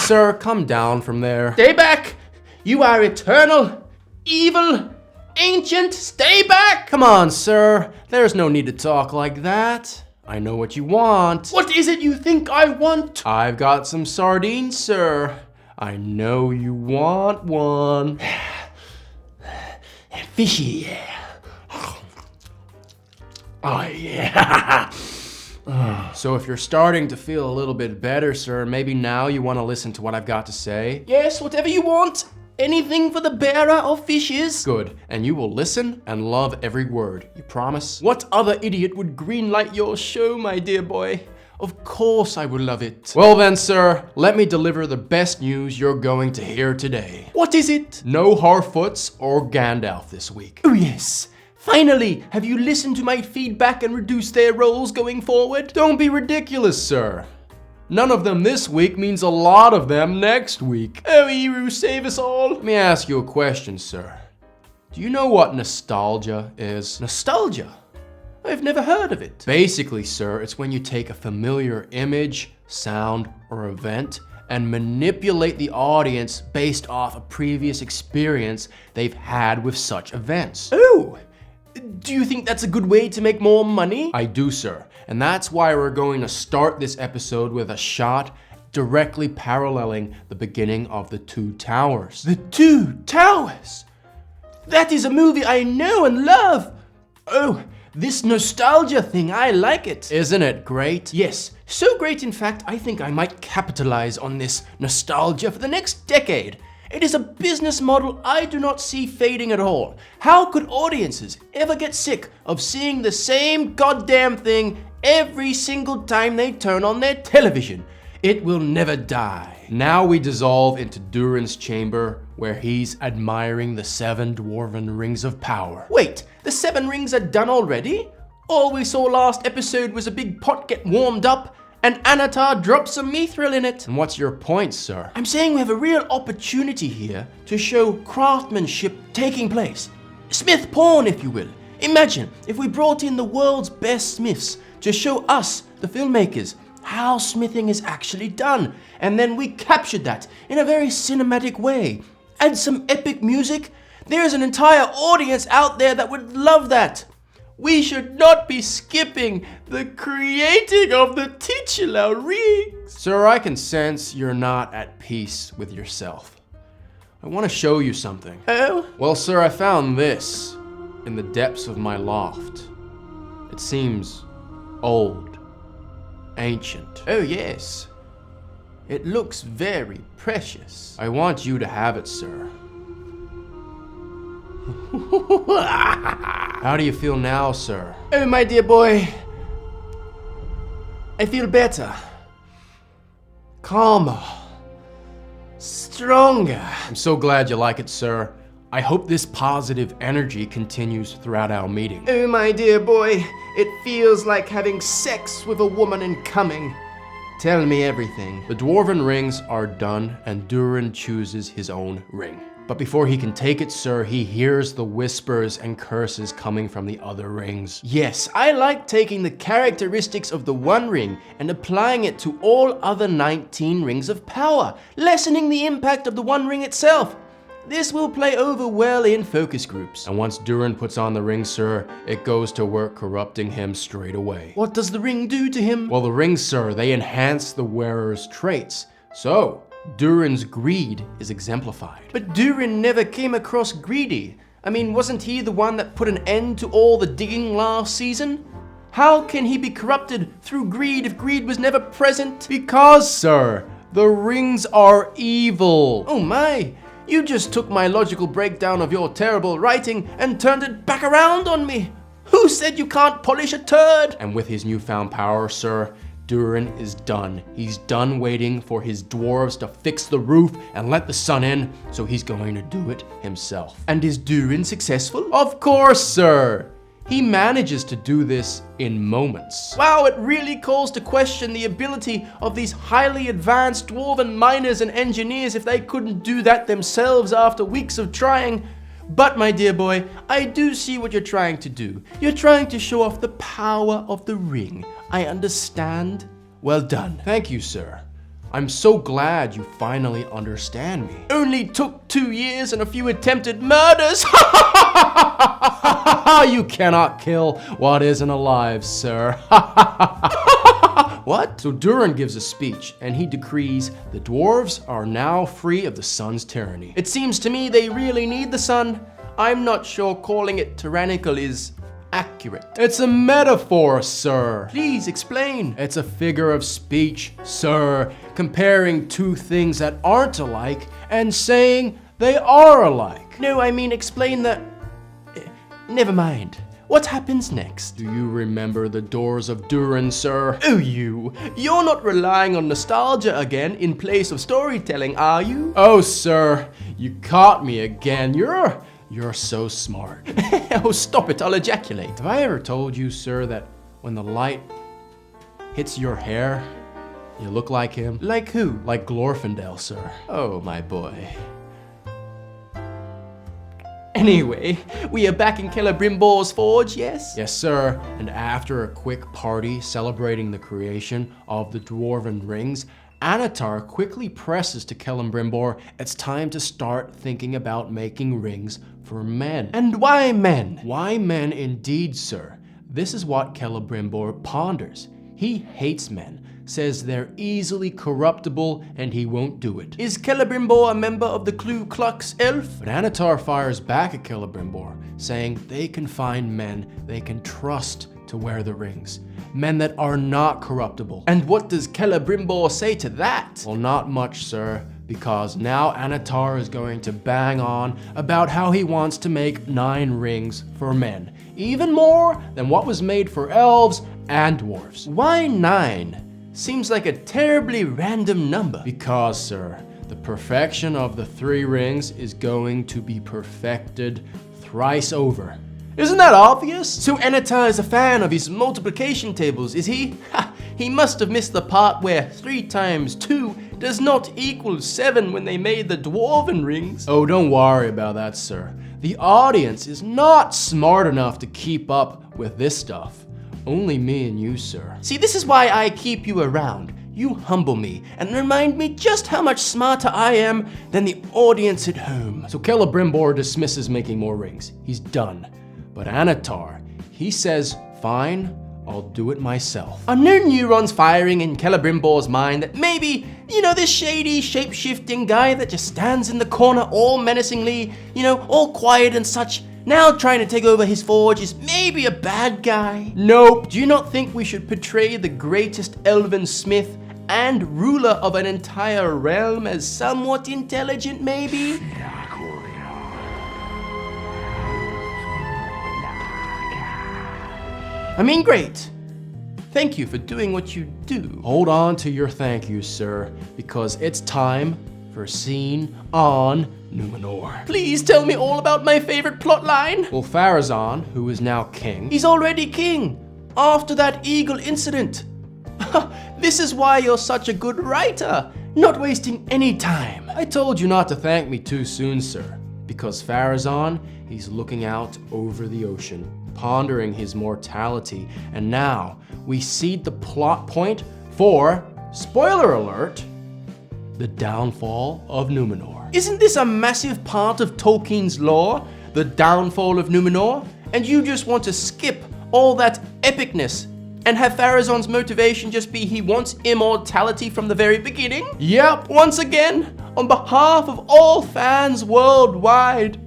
Sir, come down from there. Stay back! You are eternal, evil, ancient. Stay back! Come on, sir. There's no need to talk like that. I know what you want. What is it you think I want? I've got some sardines, sir. I know you want one. Fishy, yeah. Oh, yeah. So if you're starting to feel a little bit better, sir, maybe now you want to listen to what I've got to say? Yes, whatever you want. Anything for the bearer of fishes. Good. And you will listen and love every word. You promise? What other idiot would greenlight your show, my dear boy? Of course I would love it. Well then, sir, let me deliver the best news you're going to hear today. What is it? No Harfoots or Gandalf this week. Oh yes. Finally, have you listened to my feedback and reduced their roles going forward? Don't be ridiculous, sir. None of them this week means a lot of them next week. Oh, Eru, save us all. Let me ask you a question, sir. Do you know what nostalgia is? Nostalgia? I've never heard of it. Basically, sir, it's when you take a familiar image, sound, or event and manipulate the audience based off a previous experience they've had with such events. Oh, do you think that's a good way to make more money? I do, sir. And that's why we're going to start this episode with a shot directly paralleling the beginning of The Two Towers. The Two Towers? That is a movie I know and love. Oh, this nostalgia thing, I like it. Isn't it great? Yes, so great in fact, I think I might capitalize on this nostalgia for the next decade. It is a business model I do not see fading at all. How could audiences ever get sick of seeing the same goddamn thing every single time they turn on their television? It will never die. Now we dissolve into Durin's chamber, where he's admiring the 7 dwarven rings of power. Wait, the 7 rings are done already? All we saw last episode was a big pot get warmed up and Anatar dropped some mithril in it. And what's your point, sir? I'm saying we have a real opportunity here to show craftsmanship taking place. Smith porn, if you will. Imagine if we brought in the world's best smiths to show us, the filmmakers, how smithing is actually done. And then we captured that in a very cinematic way. Add some epic music. There's an entire audience out there that would love that. We should not be skipping the creating of the titular rings. Sir, I can sense you're not at peace with yourself. I want to show you something. Oh? Well, sir, I found this in the depths of my loft. It seems old, ancient. Oh, yes. It looks very precious. I want you to have it, sir. How do you feel now, sir? Oh, my dear boy. I feel better. Calmer. Stronger. I'm so glad you like it, sir. I hope this positive energy continues throughout our meeting. Oh, my dear boy. It feels like having sex with a woman and coming. Tell me everything. The dwarven rings are done, and Durin chooses his own ring. But before he can take it, sir, he hears the whispers and curses coming from the other rings. Yes, I like taking the characteristics of the one ring and applying it to all other 19 rings of power, lessening the impact of the one ring itself. This will play over well in focus groups. And once Durin puts on the ring, sir, it goes to work corrupting him straight away. What does the ring do to him? Well, the rings, sir, they enhance the wearer's traits. So, Durin's greed is exemplified. But Durin never came across greedy. I mean, wasn't he the one that put an end to all the digging last season? How can he be corrupted through greed if greed was never present? Because, sir, the rings are evil. Oh my, you just took my logical breakdown of your terrible writing and turned it back around on me. Who said you can't polish a turd? And with his newfound power, sir, Durin is done. He's done waiting for his dwarves to fix the roof and let the sun in, so he's going to do it himself. And is Durin successful? Of course, sir. He manages to do this in moments. Wow, it really calls to question the ability of these highly advanced dwarven miners and engineers if they couldn't do that themselves after weeks of trying. But my dear boy, I do see what you're trying to do. You're trying to show off the power of the ring. I understand. Well done. Thank you, sir. I'm so glad you finally understand me. Only took 2 years and a few attempted murders. You cannot kill what isn't alive, sir. What? So Durin gives a speech, and he decrees the dwarves are now free of the sun's tyranny. It seems to me they really need the sun. I'm not sure calling it tyrannical is accurate. It's a metaphor, sir. Please explain. It's a figure of speech, sir, comparing two things that aren't alike and saying they are alike. No, I mean explain the... Never mind. What happens next? Do you remember the doors of Durin, sir? Oh, you're not relying on nostalgia again in place of storytelling, are you? Oh, sir, you caught me again. You're so smart. Oh, stop it, I'll ejaculate. Have I ever told you, sir, that when the light hits your hair, you look like him? Like who? Like Glorfindel, sir. Oh, my boy. Anyway, we are back in Celebrimbor's forge, yes? Yes, sir. And after a quick party celebrating the creation of the Dwarven rings, Annatar quickly presses to Celebrimbor it's time to start thinking about making rings for men. And why men? Why men indeed, sir? This is what Celebrimbor ponders. He hates men, says they're easily corruptible, and he won't do it. Is Celebrimbor a member of the Ku Klux Elf? But Annatar fires back at Celebrimbor, saying they can find men they can trust to wear the rings. Men that are not corruptible. And what does Celebrimbor say to that? Well, not much, sir, because now Annatar is going to bang on about how he wants to make 9 rings for men. Even more than what was made for elves and dwarves. Why 9? Seems like a terribly random number. Because, sir, the perfection of the 3 rings is going to be perfected thrice over. Isn't that obvious? So Annatar is a fan of his multiplication tables, is he? Ha! He must have missed the part where 3 times 2 does not equal 7 when they made the Dwarven rings. Oh, don't worry about that, sir. The audience is not smart enough to keep up with this stuff. Only me and you, sir. See, this is why I keep you around. You humble me and remind me just how much smarter I am than the audience at home. So Celebrimbor dismisses making more rings. He's done. But Annatar, he says, fine, I'll do it myself. Are no neurons firing in Celebrimbor's mind that maybe, this shady, shape-shifting guy that just stands in the corner all menacingly, all quiet and such, now trying to take over his forge is maybe a bad guy? Nope. Do you not think we should portray the greatest elven smith and ruler of an entire realm as somewhat intelligent, maybe? I mean, great. Thank you for doing what you do. Hold on to your thank yous, sir, because it's time for Scene on Numenor. Please tell me all about my favorite plotline. Well, Pharazôn, who is now king. He's already king, after that eagle incident. This is why you're such a good writer, not wasting any time. I told you not to thank me too soon, sir, because Pharazôn, he's looking out over the ocean, pondering his mortality, and now we see the plot point for, spoiler alert, the downfall of Numenor. Isn't this a massive part of Tolkien's lore, the downfall of Numenor? And you just want to skip all that epicness and have Pharazôn's motivation just be he wants immortality from the very beginning? Yep. Once again, on behalf of all fans worldwide,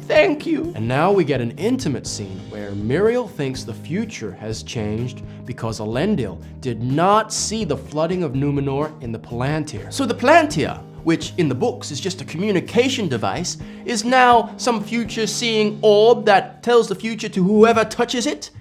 thank you. And now we get an intimate scene where Miriel thinks the future has changed because Elendil did not see the flooding of Numenor in the Palantir. So the Palantir, which in the books is just a communication device, is now some future-seeing orb that tells the future to whoever touches it?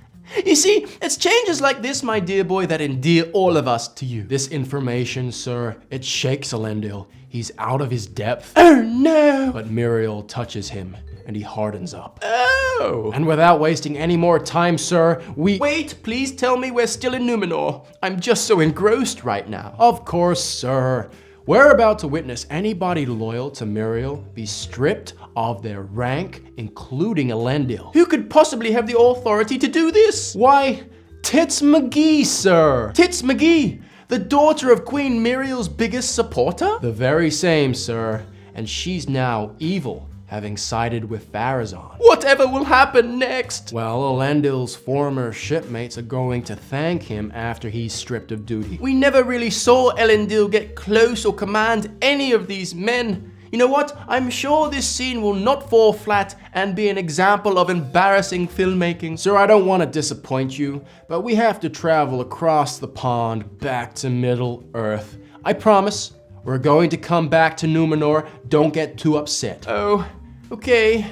You see, it's changes like this, my dear boy, that endear all of us to you. This information, sir, it shakes Elendil. He's out of his depth. Oh no! But Miriel touches him, and he hardens up. Oh! And without wasting any more time, sir, Wait, please tell me we're still in Numenor. I'm just so engrossed right now. Of course, sir. We're about to witness anybody loyal to Miriel be stripped of their rank, including Elendil. Who could possibly have the authority to do this? Why, Tits McGee, sir. Tits McGee! The daughter of Queen Muriel's biggest supporter? The very same, sir. And she's now evil, having sided with Pharazôn. Whatever will happen next? Well, Elendil's former shipmates are going to thank him after he's stripped of duty. We never really saw Elendil get close or command any of these men. You know what? I'm sure this scene will not fall flat and be an example of embarrassing filmmaking. Sir, I don't want to disappoint you, but we have to travel across the pond back to Middle-earth. I promise, we're going to come back to Numenor. Don't get too upset. Oh, okay.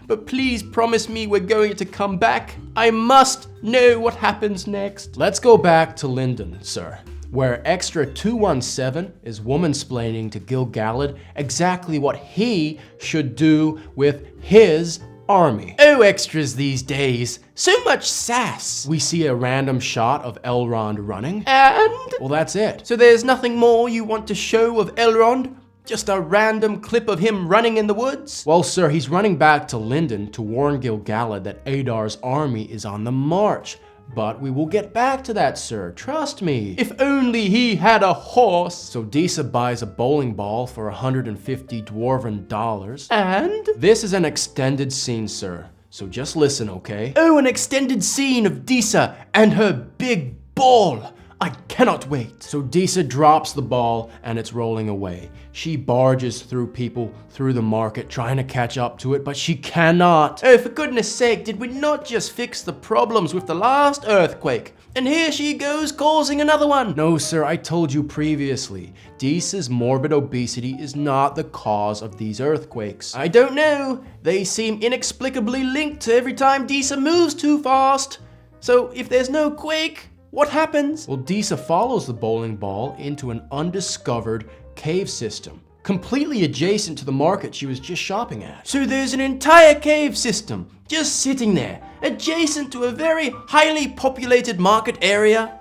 But please promise me we're going to come back. I must know what happens next. Let's go back to Lindon, sir, where Extra 217 is womansplaining to Gil-galad exactly what he should do with his army. Oh, extras these days. So much sass. We see a random shot of Elrond running. And? Well, that's it. So there's nothing more you want to show of Elrond? Just a random clip of him running in the woods? Well, sir, he's running back to Lindon to warn Gil-galad that Adar's army is on the march. But we will get back to that, sir. Trust me. If only he had a horse. So Disa buys a bowling ball for 150 dwarven dollars. And? This is an extended scene, sir. So just listen, okay? Oh, an extended scene of Disa and her big ball. I cannot wait. So Disa drops the ball and it's rolling away. She barges through people through the market trying to catch up to it, but she cannot. Oh, for goodness sake, did we not just fix the problems with the last earthquake? And here she goes causing another one. No, sir, I told you previously. Disa's morbid obesity is not the cause of these earthquakes. I don't know. They seem inexplicably linked to every time Disa moves too fast. So if there's no quake, what happens? Well, Disa follows the bowling ball into an undiscovered cave system, completely adjacent to the market she was just shopping at. So there's an entire cave system just sitting there, adjacent to a very highly populated market area?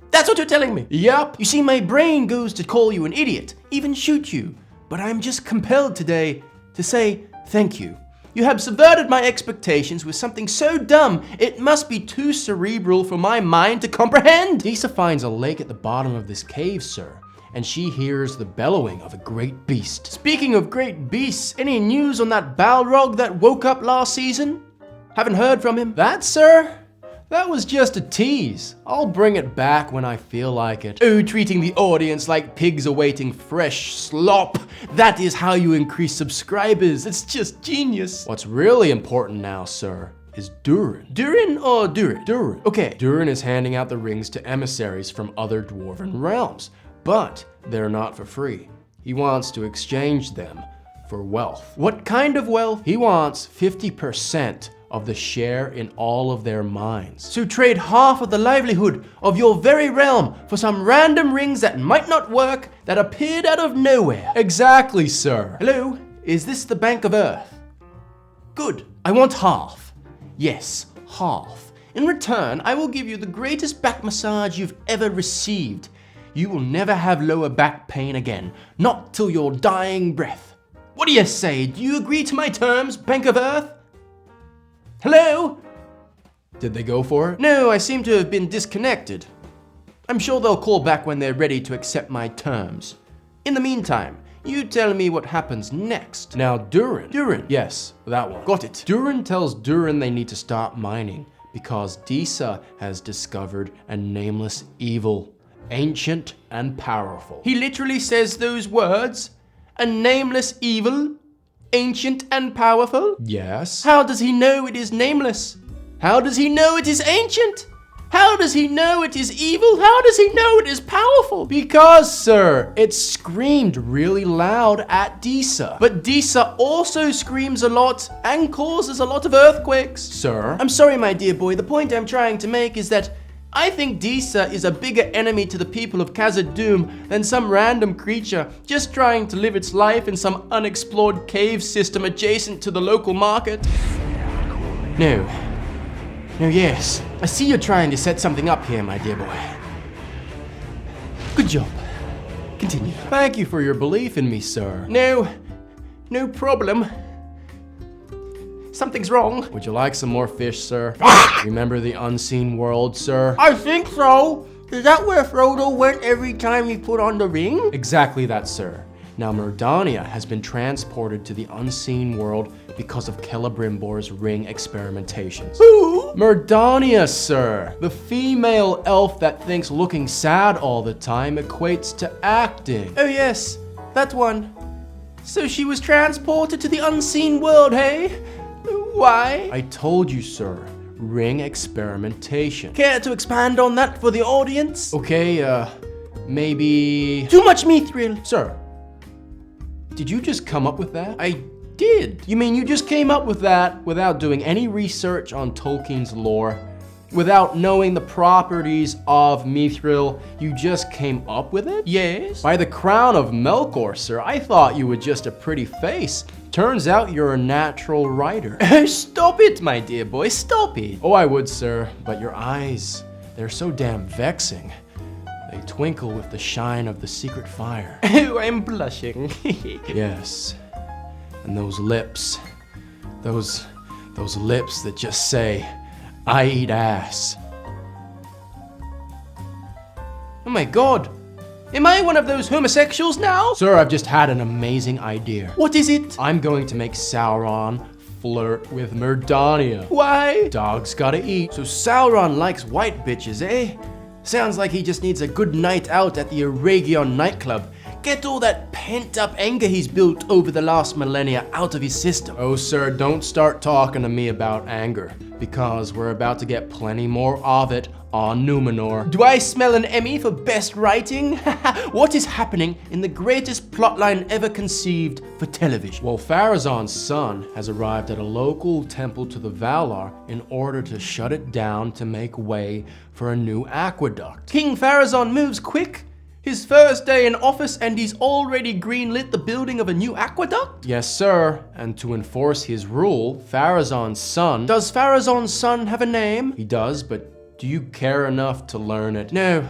That's what you're telling me? Yep. You see, my brain goes to call you an idiot, even shoot you. But I'm just compelled today to say thank you. You have subverted my expectations with something so dumb, it must be too cerebral for my mind to comprehend. Disa finds a lake at the bottom of this cave, sir, and she hears the bellowing of a great beast. Speaking of great beasts, any news on that Balrog that woke up last season? Haven't heard from him. That, sir? That was just a tease. I'll bring it back when I feel like it. Oh, treating the audience like pigs awaiting fresh slop. That is how you increase subscribers. It's just genius. What's really important now, sir, is Durin. Durin or Durin? Durin. Okay. Durin is handing out the rings to emissaries from other dwarven realms, but they're not for free. He wants to exchange them for wealth. What kind of wealth? He wants 50% of the share in all of their mines. So trade half of the livelihood of your very realm for some random rings that might not work, that appeared out of nowhere. Exactly, sir. Hello? Is this the Bank of Earth? Good. I want half. Yes, half. In return, I will give you the greatest back massage you've ever received. You will never have lower back pain again, not till your dying breath. What do you say? Do you agree to my terms, Bank of Earth? Hello? Did they go for it? No, I seem to have been disconnected. I'm sure they'll call back when they're ready to accept my terms. In the meantime, you tell me what happens next. Now, Durin. Durin. Yes, that one. Got it. Durin tells Durin they need to stop mining because Disa has discovered a nameless evil, ancient and powerful. He literally says those words? A nameless evil? Ancient and powerful? Yes. How does he know it is nameless? How does he know it is ancient? How does he know it is evil? How does he know it is powerful? Because, sir, it screamed really loud at Disa. But Disa also screams a lot and causes a lot of earthquakes. Sir? I'm sorry, my dear boy. The point I'm trying to make is that I think Disa is a bigger enemy to the people of Khazad-dûm than some random creature just trying to live its life in some unexplored cave system adjacent to the local market. No. No, yes. I see you're trying to set something up here, my dear boy. Good job. Continue. Thank you for your belief in me, sir. No problem. Something's wrong. Would you like some more fish, sir? Remember the unseen world, sir? I think so. Is that where Frodo went every time he put on the ring? Exactly that, sir. Now, Myrdania has been transported to the unseen world because of Celebrimbor's ring experimentations. Who? Myrdania, sir! The female elf that thinks looking sad all the time equates to acting. Oh yes, that one. So she was transported to the unseen world, hey? Why? I told you, sir. Ring experimentation. Care to expand on that for the audience? Okay, maybe... Too much mithril. Sir, did you just come up with that? I did. You mean you just came up with that without doing any research on Tolkien's lore? Without knowing the properties of mithril, you just came up with it? Yes. By the crown of Melkor, sir, I thought you were just a pretty face. Turns out you're a natural writer. Stop it, my dear boy, stop it. Oh, I would, sir, but your eyes, they're so damn vexing. They twinkle with the shine of the secret fire. Oh, I'm blushing. Yes. And those lips, those lips that just say, I eat ass. Oh my god. Am I one of those homosexuals now? Sir, I've just had an amazing idea. What is it? I'm going to make Sauron flirt with Myrdania. Why? Dogs gotta eat. So Sauron likes white bitches, eh? Sounds like he just needs a good night out at the Eregion nightclub. Get all that pent-up anger he's built over the last millennia out of his system. Oh, sir, don't start talking to me about anger, because we're about to get plenty more of it on Numenor. Do I smell an Emmy for best writing? What is happening in the greatest plotline ever conceived for television? Well, Pharazôn's son has arrived at a local temple to the Valar in order to shut it down to make way for a new aqueduct. King Pharazôn moves quick. His first day in office and he's already greenlit the building of a new aqueduct? Yes, sir. And to enforce his rule, Pharazôn's son... Does Pharazôn's son have a name? He does, but do you care enough to learn it? No.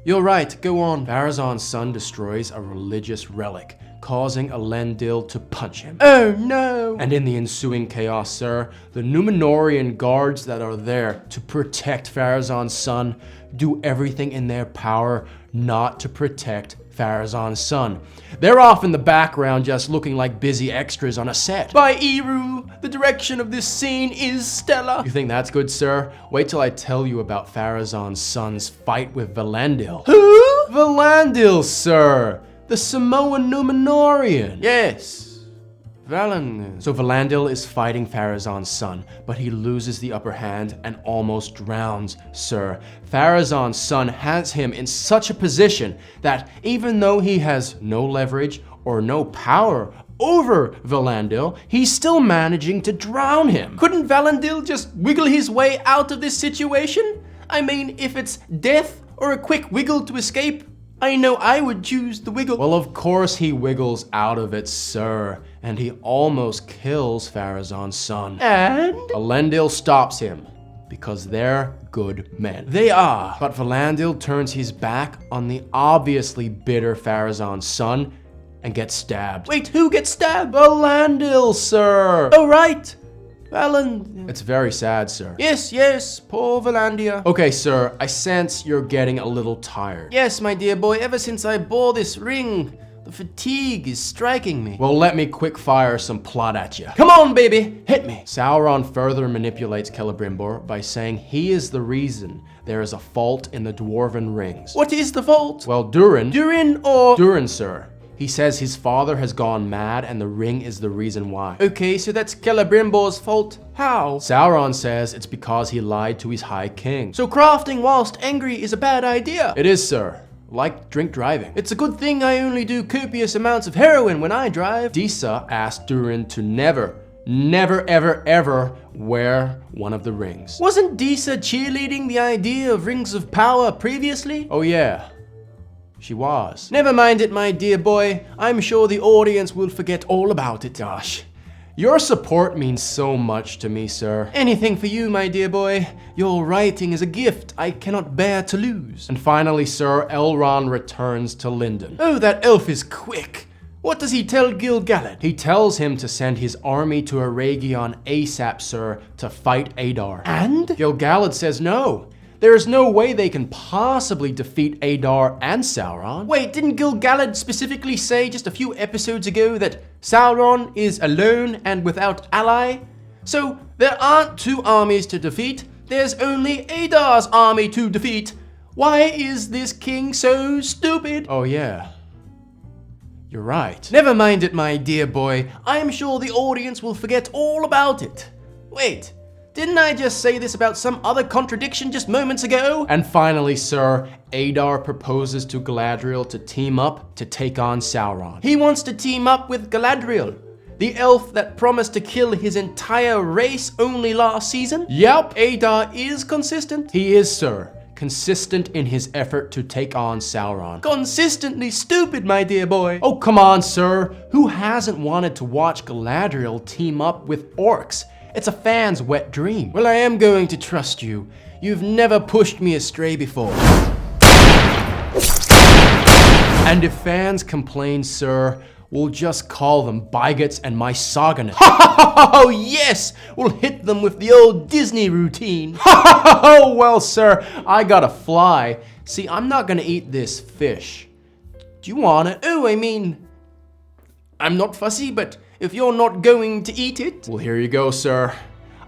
You're right, go on. Pharazôn's son destroys a religious relic, causing Elendil to punch him. Oh no! And in the ensuing chaos, sir, the Númenórean guards that are there to protect Pharazôn's son do everything in their power not to protect Pharazôn's son. They're off in the background just looking like busy extras on a set. By Eru, the direction of this scene is stellar. You think that's good, sir? Wait till I tell you about Pharazôn's son's fight with Valandil. Who? Valandil, sir! The Samoan Númenórean. Yes. Valandil. So Valandil is fighting Pharazôn's son, but he loses the upper hand and almost drowns, sir. Pharazôn's son has him in such a position that even though he has no leverage or no power over Valandil, he's still managing to drown him. Couldn't Valandil just wiggle his way out of this situation? I mean, if it's death or a quick wiggle to escape, I know I would choose the wiggle. Well, of course he wiggles out of it, sir, and he almost kills Pharazôn's son. And? Elendil stops him, because they're good men. They are. But Valandil turns his back on the obviously bitter Pharazôn's son and gets stabbed. Wait, who gets stabbed? Valandil, sir! Oh, right. Valandil. It's very sad, sir. Yes, poor Valandia. Okay, sir, I sense you're getting a little tired. Yes, my dear boy, ever since I bore this ring, the fatigue is striking me. Well, let me quick fire some plot at you. Come on, baby, hit me. Sauron further manipulates Celebrimbor by saying he is the reason there is a fault in the Dwarven rings. What is the fault? Well, Durin, Durin, sir. He says his father has gone mad and the ring is the reason why. Okay, so that's Celebrimbor's fault. How? Sauron says it's because he lied to his High King. So crafting whilst angry is a bad idea. It is, sir. Like drink driving. It's a good thing I only do copious amounts of heroin when I drive. Disa asked Durin to never, ever wear one of the rings. Wasn't Disa cheerleading the idea of rings of power previously? Oh yeah. She was. Never mind it, my dear boy. I'm sure the audience will forget all about it. Gosh, your support means so much to me, sir. Anything for you, my dear boy. Your writing is a gift I cannot bear to lose. And finally, sir, Elrond returns to Lindon. Oh, that elf is quick. What does he tell Gil-galad? He tells him to send his army to Eregion ASAP, sir, to fight Adar. And? Gil-galad says no. There is no way they can possibly defeat Adar and Sauron. Wait, didn't Gil-galad specifically say just a few episodes ago that Sauron is alone and without ally? So there aren't two armies to defeat, there's only Adar's army to defeat. Why is this king so stupid? Oh yeah, you're right. Never mind it, my dear boy. I am sure the audience will forget all about it. Wait, didn't I just say this about some other contradiction just moments ago? And finally, sir, Adar proposes to Galadriel to team up to take on Sauron. He wants to team up with Galadriel, the elf that promised to kill his entire race only last season? Yep, Adar is consistent. he is, sir. Consistent in his effort to take on Sauron. Consistently stupid, my dear boy. Oh, come on, sir. Who hasn't wanted to watch Galadriel team up with orcs? It's a fan's wet dream. Well, I am going to trust you. You've never pushed me astray before. And if fans complain, sir, we'll just call them bigots and misogynists. Oh, yes! We'll hit them with the old Disney routine. Oh, well, sir, I gotta fly. See, I'm not gonna eat this fish. Do you want it? Oh, I mean, I'm not fussy, but if you're not going to eat it... Well, here you go, sir.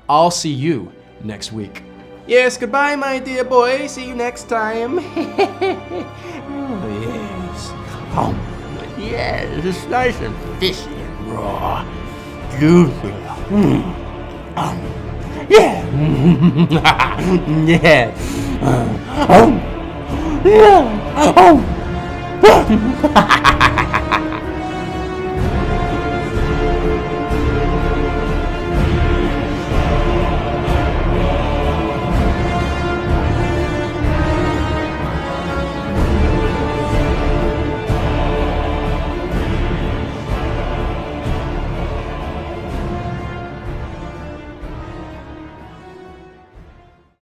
I'll see you next week. Yes, goodbye, my dear boy. See you next time. Oh, yes. Oh, yes, it's nice and fishy and raw. Juicy. Yeah. Yeah. Oh. Yeah. Oh.